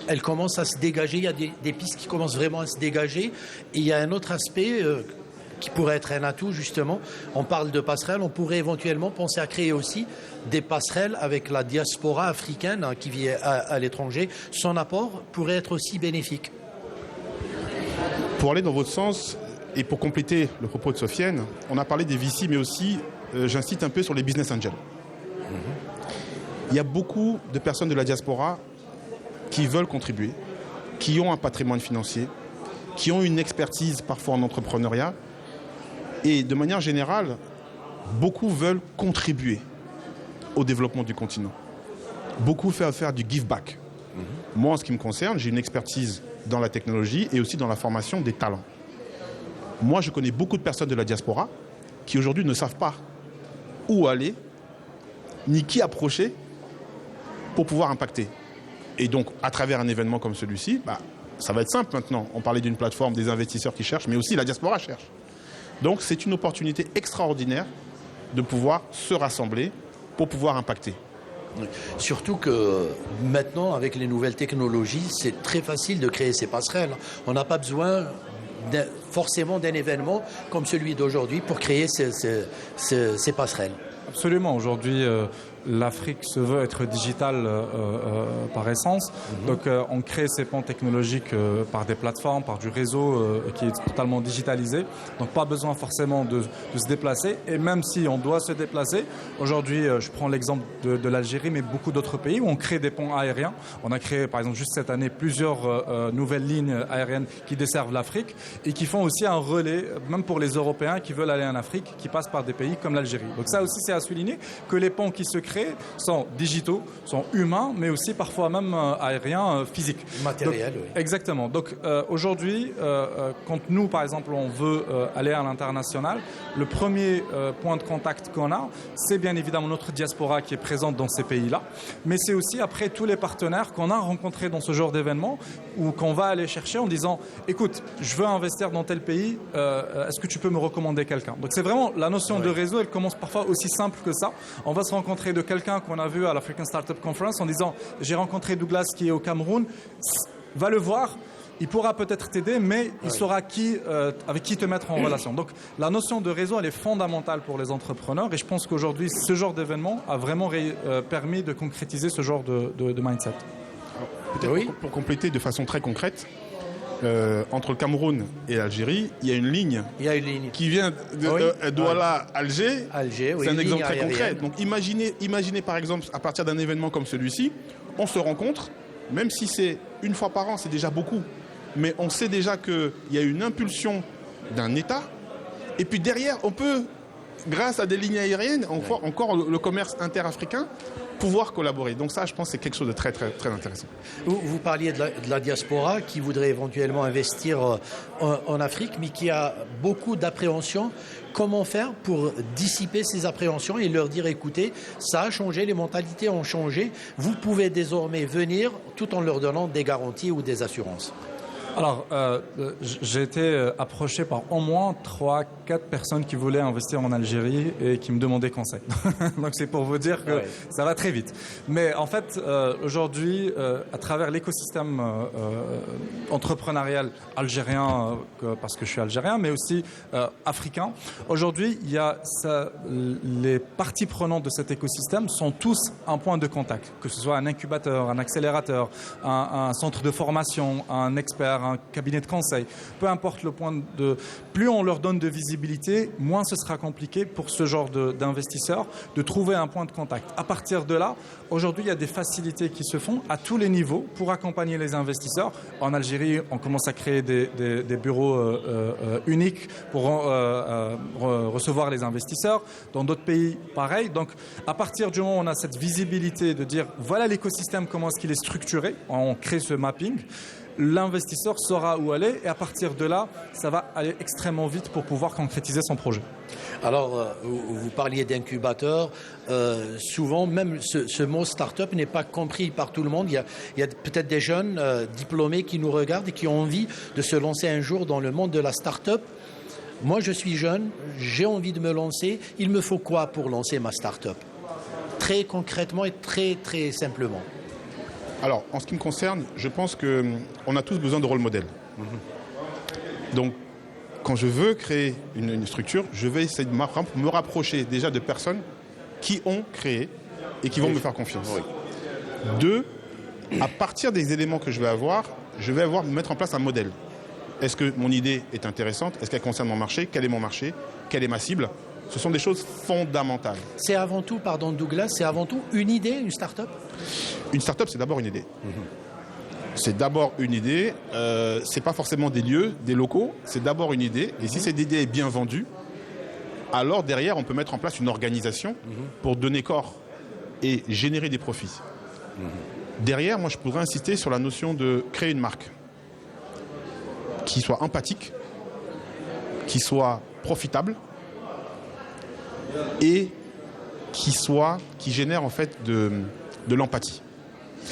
elle commence à se dégager. Il y a des pistes qui commencent vraiment à se dégager. Et il y a un autre aspect qui pourrait être un atout justement. On parle de passerelles, on pourrait éventuellement penser à créer aussi des passerelles avec la diaspora africaine qui vit à l'étranger. Son apport pourrait être aussi bénéfique. Pour aller dans votre sens et pour compléter le propos de Sofiane, on a parlé des VC, mais aussi j'incite un peu sur les business angels. Il y a beaucoup de personnes de la diaspora qui veulent contribuer, qui ont un patrimoine financier, qui ont une expertise parfois en entrepreneuriat. Et de manière générale, beaucoup veulent contribuer au développement du continent. Beaucoup veulent faire du give back. Moi, en ce qui me concerne, j'ai une expertise dans la technologie et aussi dans la formation des talents. Moi, je connais beaucoup de personnes de la diaspora qui aujourd'hui ne savent pas où aller, ni qui approcher pour pouvoir impacter. Et donc, à travers un événement comme celui-ci, ça va être simple maintenant. On parlait d'une plateforme, des investisseurs qui cherchent, mais aussi la diaspora cherche. Donc, c'est une opportunité extraordinaire de pouvoir se rassembler pour pouvoir impacter. Surtout que maintenant, avec les nouvelles technologies, c'est très facile de créer ces passerelles. On n'a pas besoin forcément d'un événement comme celui d'aujourd'hui pour créer ces passerelles. Absolument. Aujourd'hui, l'Afrique se veut être digitale par essence. Donc on crée ces ponts technologiques par des plateformes, par du réseau qui est totalement digitalisé. Donc pas besoin forcément de se déplacer. Et même si on doit se déplacer, aujourd'hui je prends l'exemple de l'Algérie, mais beaucoup d'autres pays où on crée des ponts aériens. On a créé par exemple juste cette année plusieurs nouvelles lignes aériennes qui desservent l'Afrique et qui font aussi un relais, même pour les Européens qui veulent aller en Afrique, qui passent par des pays comme l'Algérie. Donc ça aussi c'est à souligner que les ponts qui se créent sont digitaux, sont humains, mais aussi parfois même aériens, physiques. Matériels, oui. Exactement. Donc aujourd'hui, quand nous, par exemple, on veut aller à l'international, le premier point de contact qu'on a, c'est bien évidemment notre diaspora qui est présente dans ces pays-là, mais c'est aussi après tous les partenaires qu'on a rencontrés dans ce genre d'événement ou qu'on va aller chercher en disant « Écoute, je veux investir dans tel pays, est-ce que tu peux me recommander quelqu'un ?» Donc c'est vraiment la notion de réseau, elle commence parfois aussi simple que ça. On va se rencontrer de quelqu'un qu'on a vu à l'African Startup Conference en disant « J'ai rencontré Douglas qui est au Cameroun, va le voir, il pourra peut-être t'aider, mais il saura avec qui te mettre en relation. » Donc la notion de réseau, elle est fondamentale pour les entrepreneurs et je pense qu'aujourd'hui, ce genre d'événement a vraiment permis de concrétiser ce genre de mindset. Peut-être pour compléter de façon très concrète, entre le Cameroun et l'Algérie, il y a une ligne qui vient de Douala-Alger. C'est un exemple très concret. Donc imaginez par exemple, à partir d'un événement comme celui-ci, on se rencontre, même si c'est une fois par an, c'est déjà beaucoup. mais on sait déjà qu'il y a une impulsion d'un État. Et puis derrière, on peut, grâce à des lignes aériennes, encore le commerce interafricain, pouvoir collaborer. Donc ça, je pense que c'est quelque chose de très, très, très intéressant. Vous parliez de la diaspora qui voudrait éventuellement investir en Afrique, mais qui a beaucoup d'appréhension. Comment faire pour dissiper ces appréhensions et leur dire, écoutez, ça a changé, les mentalités ont changé, vous pouvez désormais venir tout en leur donnant des garanties ou des assurances? Alors, j'ai été approché par au moins 3-4 personnes qui voulaient investir en Algérie et qui me demandaient conseil. Donc c'est pour vous dire que ça va très vite. Mais en fait, aujourd'hui, à travers l'écosystème entrepreneurial algérien, parce que je suis algérien, mais aussi africain, aujourd'hui, il y a les parties prenantes de cet écosystème sont tous un point de contact, que ce soit un incubateur, un accélérateur, un centre de formation, un expert, un cabinet de conseil, peu importe le point de... Plus on leur donne de visibilité, moins ce sera compliqué pour ce genre d'investisseurs de trouver un point de contact. À partir de là, aujourd'hui, il y a des facilités qui se font à tous les niveaux pour accompagner les investisseurs. En Algérie, on commence à créer des bureaux uniques pour recevoir les investisseurs. Dans d'autres pays, pareil. Donc, à partir du moment où on a cette visibilité de dire, voilà l'écosystème, comment est-ce qu'il est structuré, on crée ce mapping, l'investisseur saura où aller et à partir de là, ça va aller extrêmement vite pour pouvoir concrétiser son projet. Alors, vous parliez d'incubateur. Souvent, même ce mot start-up n'est pas compris par tout le monde. Il y a peut-être des jeunes diplômés qui nous regardent et qui ont envie de se lancer un jour dans le monde de la start-up. Moi, je suis jeune, j'ai envie de me lancer. Il me faut quoi pour lancer ma start-up? Très concrètement et très, très simplement. Alors, en ce qui me concerne, je pense qu'on a tous besoin de rôle modèle. Donc, quand je veux créer une structure, je vais essayer de me rapprocher déjà de personnes qui ont créé et qui vont me faire confiance. Oui. 2, à partir des éléments que je vais mettre en place un modèle. Est-ce que mon idée est intéressante? Est-ce qu'elle concerne mon marché? Quel est mon marché? Quelle est ma cible? Ce sont des choses fondamentales. C'est avant tout, pardon Douglas, c'est avant tout une idée, une start-up? Une start-up, c'est d'abord une idée. C'est d'abord une idée. C'est pas forcément des lieux, des locaux. C'est d'abord une idée. Et si cette idée est bien vendue, alors derrière, on peut mettre en place une organisation pour donner corps et générer des profits. Derrière, moi, je pourrais insister sur la notion de créer une marque qui soit empathique, qui soit profitable, et qui génère en fait de l'empathie.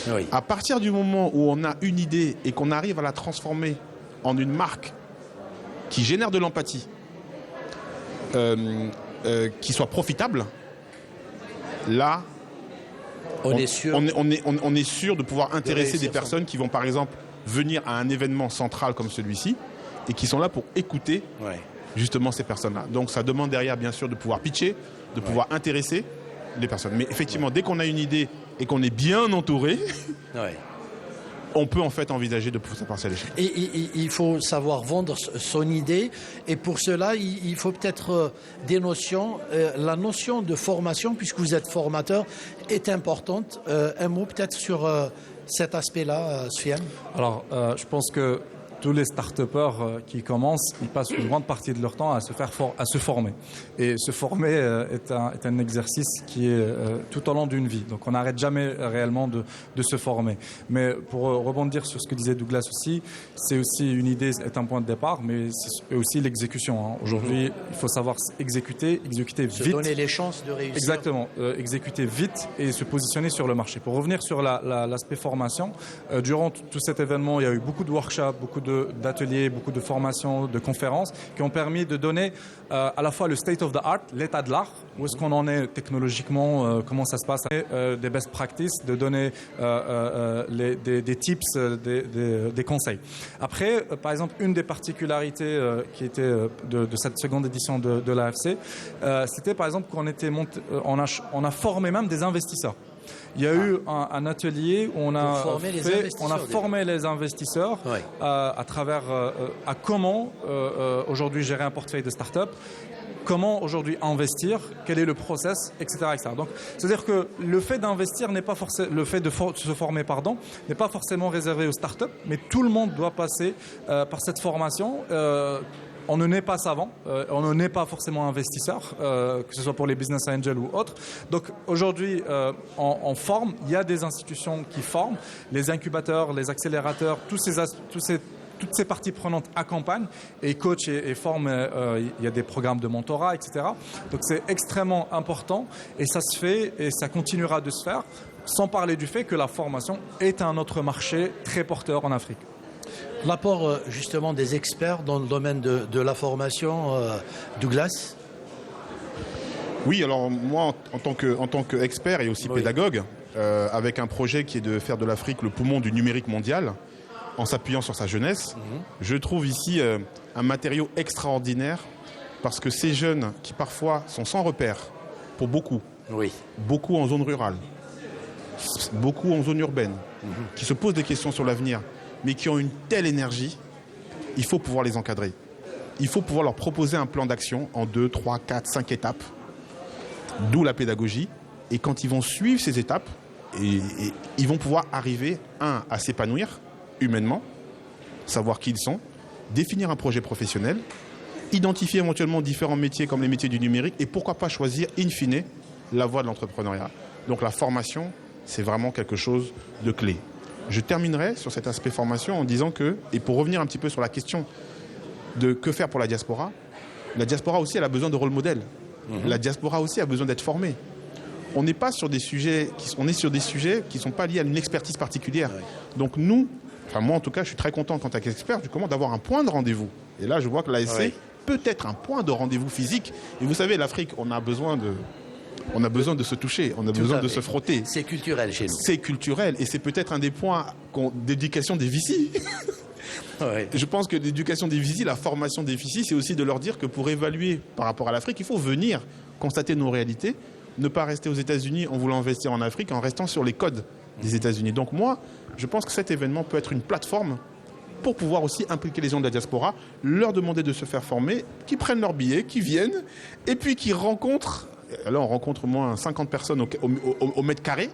Oui. À partir du moment où on a une idée et qu'on arrive à la transformer en une marque qui génère de l'empathie, qui soit profitable, là, on est sûr de pouvoir intéresser des personnes qui vont par exemple venir à un événement central comme celui-ci et qui sont là pour écouter justement ces personnes-là. Donc ça demande derrière bien sûr de pouvoir pitcher, de pouvoir intéresser les personnes. Mais effectivement, dès qu'on a une idée et qu'on est bien entouré, on peut en fait envisager de pousser par l'échelle. Et il faut savoir vendre son idée et pour cela, il faut peut-être des notions. La notion de formation, puisque vous êtes formateur, est importante. Un mot peut-être sur cet aspect-là, Soufiane? Alors, je pense que tous les start-upers qui commencent, ils passent une grande partie de leur temps à se former. Et se former est un exercice qui est tout au long d'une vie. Donc on n'arrête jamais réellement de se former. Mais pour rebondir sur ce que disait Douglas aussi, c'est aussi une idée, est un point de départ, mais c'est aussi l'exécution. Aujourd'hui, il faut savoir exécuter vite. Se donner les chances de réussir. Exactement, exécuter vite et se positionner sur le marché. Pour revenir sur l'aspect formation, durant tout cet événement, il y a eu beaucoup de workshops, beaucoup d'ateliers, beaucoup de formations, de conférences qui ont permis de donner à la fois le state of the art, l'état de l'art, où est-ce qu'on en est technologiquement, comment ça se passe, des best practices, de donner des tips, des conseils. Après, par exemple, une des particularités qui était de cette seconde édition de l'AFC, c'était par exemple qu'on on a formé même des investisseurs. Il y a eu un atelier où on a formé les investisseurs à travers à comment aujourd'hui gérer un portefeuille de start-up. comment aujourd'hui investir, quel est le process, etc. Donc, c'est-à-dire que le fait d'investir n'est pas forcément, le fait de se former, n'est pas forcément réservé aux startups, mais tout le monde doit passer par cette formation. On ne naît pas savant, on ne naît pas forcément investisseur, que ce soit pour les business angels ou autres. Donc aujourd'hui, on forme, il y a des institutions qui forment, les incubateurs, les accélérateurs, toutes ces parties prenantes accompagnent et coachent et forment. Il y a des programmes de mentorat, etc. Donc c'est extrêmement important et ça se fait et ça continuera de se faire, sans parler du fait que la formation est un autre marché très porteur en Afrique. L'apport justement des experts dans le domaine de la formation, Douglas? Oui, alors moi en tant qu'expert et aussi pédagogue, avec un projet qui est de faire de l'Afrique le poumon du numérique mondial, en s'appuyant sur sa jeunesse, je trouve ici un matériau extraordinaire parce que ces jeunes qui parfois sont sans repère, pour beaucoup en zone rurale, beaucoup en zone urbaine, qui se posent des questions sur l'avenir, mais qui ont une telle énergie, il faut pouvoir les encadrer. Il faut pouvoir leur proposer un plan d'action en 2, 3, 4, 5 étapes, d'où la pédagogie. Et quand ils vont suivre ces étapes, ils vont pouvoir arriver, à s'épanouir humainement, savoir qui ils sont, définir un projet professionnel, identifier éventuellement différents métiers comme les métiers du numérique et pourquoi pas choisir in fine la voie de l'entrepreneuriat. Donc la formation, c'est vraiment quelque chose de clé. Je terminerai sur cet aspect formation en disant que, et pour revenir un petit peu sur la question de que faire pour la diaspora aussi elle a besoin de rôle modèle. La diaspora aussi a besoin d'être formée. On n'est pas sur des sujets, on est sur des sujets qui ne sont pas liés à une expertise particulière. Donc nous, moi en tout cas, je suis très content en tant qu'expert d'avoir un point de rendez-vous. Et là, je vois que l'ASC peut être un point de rendez-vous physique. Et vous savez, l'Afrique, on a besoin de se toucher, on a besoin de se frotter. C'est culturel chez nous. C'est culturel et c'est peut-être un des points d'éducation des VC. Je pense que l'éducation des VC, la formation des VC, c'est aussi de leur dire que pour évaluer par rapport à l'Afrique, il faut venir constater nos réalités, ne pas rester aux États-Unis en voulant investir en Afrique, en restant sur les codes des États-Unis. Donc moi, je pense que cet événement peut être une plateforme pour pouvoir aussi impliquer les gens de la diaspora, leur demander de se faire former, qu'ils prennent leur billet, qu'ils viennent, et puis qu'ils rencontrent. Là, on rencontre au moins 50 personnes au mètre carré.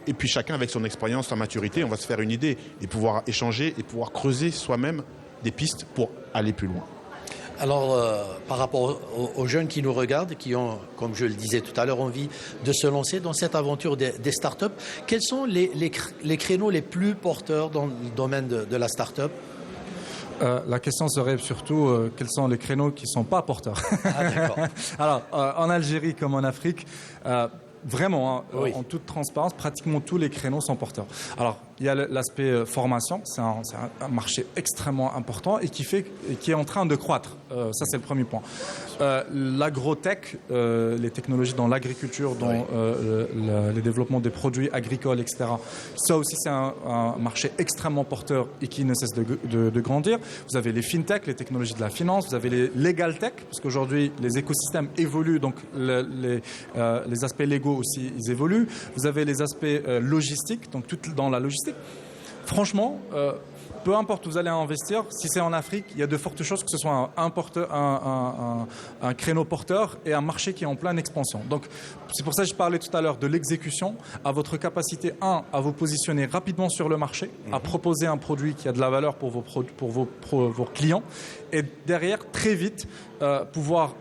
Et puis chacun avec son expérience, sa maturité, on va se faire une idée et pouvoir échanger et pouvoir creuser soi-même des pistes pour aller plus loin. Alors, par rapport aux jeunes qui nous regardent, qui ont, comme je le disais tout à l'heure, envie de se lancer dans cette aventure des startups, quels sont les créneaux les plus porteurs dans le domaine de la startup? La question serait surtout quels sont les créneaux qui ne sont pas porteurs. Ah, d'accord. Alors, en Algérie comme en Afrique, vraiment, en toute transparence, pratiquement tous les créneaux sont porteurs. Alors, il y a l'aspect formation, c'est un marché extrêmement important et qui est en train de croître. Ça, c'est le premier point. L'agrotech, les technologies dans l'agriculture, dans le développement des produits agricoles, etc. Ça aussi, c'est un marché extrêmement porteur et qui ne cesse de grandir. Vous avez les fintech, les technologies de la finance. Vous avez les legal tech, parce qu'aujourd'hui, les écosystèmes évoluent, donc les aspects légaux aussi, ils évoluent. Vous avez les aspects logistiques, donc tout dans la logistique. Franchement, peu importe où vous allez investir, si c'est en Afrique, il y a de fortes chances que ce soit un créneau porteur et un marché qui est en pleine expansion. Donc, c'est pour ça que je parlais tout à l'heure de l'exécution, à votre capacité, à vous positionner rapidement sur le marché, à proposer un produit qui a de la valeur pour vos clients, et derrière, très vite, pouvoir,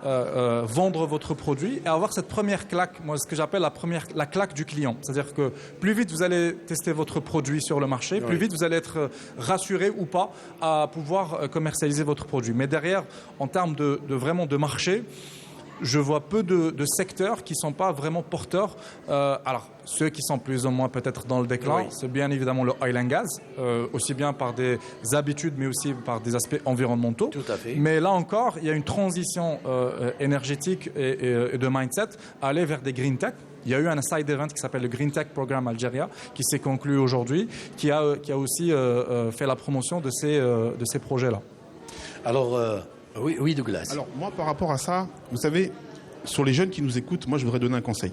vendre votre produit et avoir cette première claque, moi ce que j'appelle la claque du client. C'est-à-dire que plus vite vous allez tester votre produit sur le marché, plus vite vous allez être rassuré ou pas à pouvoir commercialiser votre produit. Mais derrière, en termes de marché, je vois peu de secteurs qui ne sont pas vraiment porteurs. Alors, ceux qui sont plus ou moins peut-être dans le déclin, c'est bien évidemment le oil and gas, aussi bien par des habitudes, mais aussi par des aspects environnementaux. Tout à fait. Mais là encore, il y a une transition énergétique et de mindset à aller vers des green tech. Il y a eu un side event qui s'appelle le Green Tech Programme Algeria, qui s'est conclu aujourd'hui, qui a aussi fait la promotion de ces projets-là. Alors... Oui, Douglas. Alors, moi, par rapport à ça, vous savez, sur les jeunes qui nous écoutent, moi, je voudrais donner un conseil.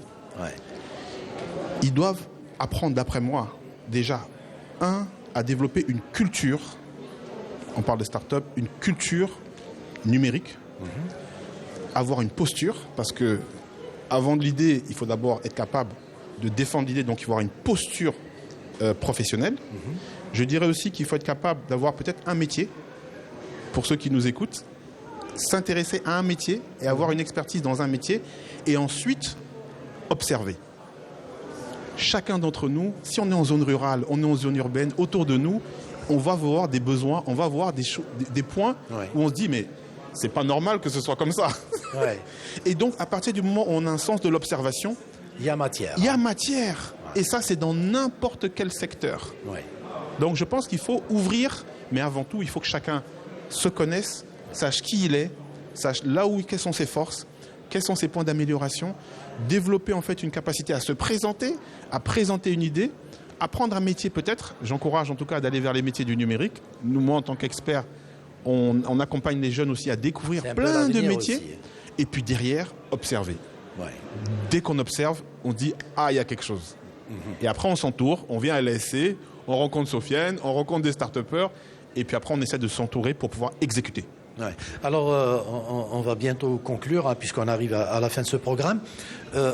Ils doivent apprendre, d'après moi, déjà, à développer une culture, on parle de start-up, une culture numérique, avoir une posture, parce que avant de l'idée, il faut d'abord être capable de défendre l'idée, donc il faut avoir une posture professionnelle. Je dirais aussi qu'il faut être capable d'avoir peut-être un métier, pour ceux qui nous écoutent, s'intéresser à un métier et avoir une expertise dans un métier, et ensuite observer. Chacun d'entre nous, si on est en zone rurale, on est en zone urbaine, autour de nous, on va voir des besoins, on va voir des points où on se dit mais c'est pas normal que ce soit comme ça. Ouais. Et donc à partir du moment où on a un sens de l'observation, il y a matière. Il y a matière. Ouais. Et ça c'est dans n'importe quel secteur. Ouais. Donc je pense qu'il faut ouvrir, mais avant tout il faut que chacun se connaisse, sache qui il est, sache là où quelles sont ses forces, quels sont ses points d'amélioration, développer en fait une capacité à se présenter, à présenter une idée, apprendre un métier peut-être. J'encourage en tout cas d'aller vers les métiers du numérique. Nous, moi en tant qu'expert, on accompagne les jeunes aussi à découvrir plein de métiers. Aussi. Et puis derrière, observer. Ouais. Dès qu'on observe, on dit « Ah, il y a quelque chose ». Et après on s'entoure, on vient à l'ASC, on rencontre Sofiane, on rencontre des start-upers, et puis après on essaie de s'entourer pour pouvoir exécuter. Ouais. Alors, on va bientôt conclure, hein, puisqu'on arrive à la fin de ce programme.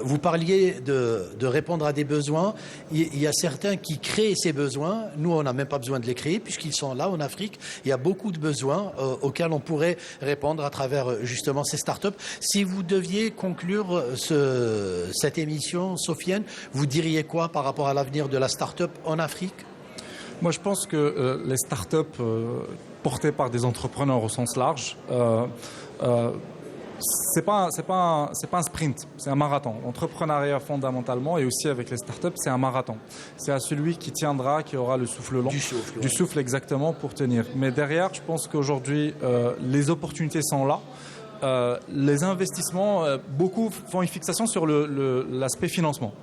Vous parliez de répondre à des besoins. Il y a certains qui créent ces besoins. Nous, on n'a même pas besoin de les créer, puisqu'ils sont là en Afrique. Il y a beaucoup de besoins auxquels on pourrait répondre à travers justement ces startups. Si vous deviez conclure cette émission, Sofiane, vous diriez quoi par rapport à l'avenir de la startup en Afrique ? Moi, je pense que les startups portées par des entrepreneurs au sens large, c'est pas un sprint, c'est un marathon. L'entrepreneuriat fondamentalement et aussi avec les startups, c'est un marathon. C'est à celui qui tiendra, qui aura le souffle long, du souffle exactement pour tenir. Mais derrière, je pense qu'aujourd'hui, les opportunités sont là. Les investissements, beaucoup font une fixation sur l'aspect financement.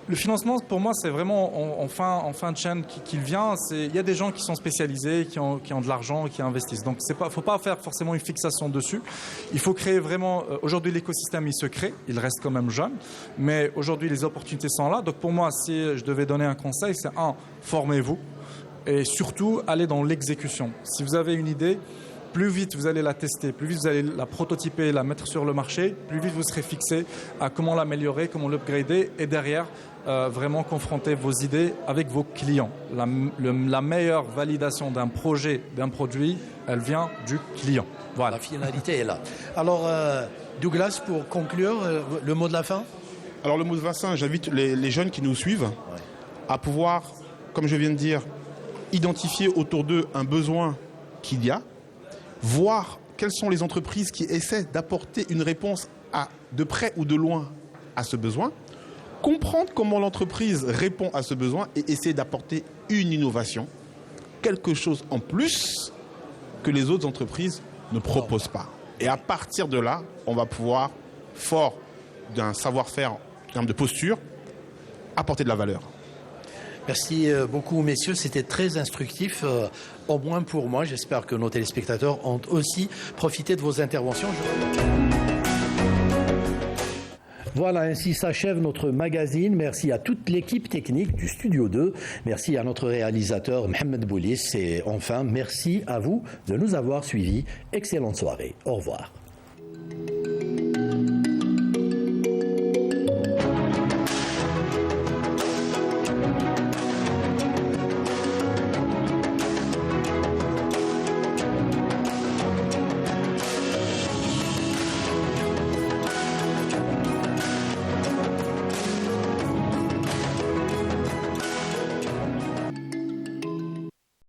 Le financement, pour moi, c'est vraiment en fin de chaîne qu'il vient. Il y a des gens qui sont spécialisés, qui ont de l'argent et qui investissent. Donc, il ne faut pas faire forcément une fixation dessus. Il faut créer vraiment... Aujourd'hui, l'écosystème, il se crée. Il reste quand même jeune. Mais aujourd'hui, les opportunités sont là. Donc, pour moi, si je devais donner un conseil, c'est formez-vous. Et surtout, allez dans l'exécution. Si vous avez une idée... Plus vite vous allez la tester, plus vite vous allez la prototyper, la mettre sur le marché, plus vite vous serez fixé à comment l'améliorer, comment l'upgrader et derrière vraiment confronter vos idées avec vos clients. La meilleure validation d'un projet, d'un produit, elle vient du client. Voilà. La finalité est là. Alors Douglas, pour conclure, le mot de la fin ? Alors le mot de la fin, j'invite les jeunes qui nous suivent à pouvoir, comme je viens de dire, identifier autour d'eux un besoin qu'il y a, voir quelles sont les entreprises qui essaient d'apporter une réponse de près ou de loin à ce besoin, comprendre comment l'entreprise répond à ce besoin et essayer d'apporter une innovation, quelque chose en plus que les autres entreprises ne proposent pas. Et à partir de là, on va pouvoir, fort d'un savoir-faire en termes de posture, apporter de la valeur. Merci beaucoup, messieurs. C'était très instructif, au moins pour moi. J'espère que nos téléspectateurs ont aussi profité de vos interventions. Voilà, ainsi s'achève notre magazine. Merci à toute l'équipe technique du Studio 2. Merci à notre réalisateur Mohamed Boulis. Et enfin, merci à vous de nous avoir suivis. Excellente soirée. Au revoir.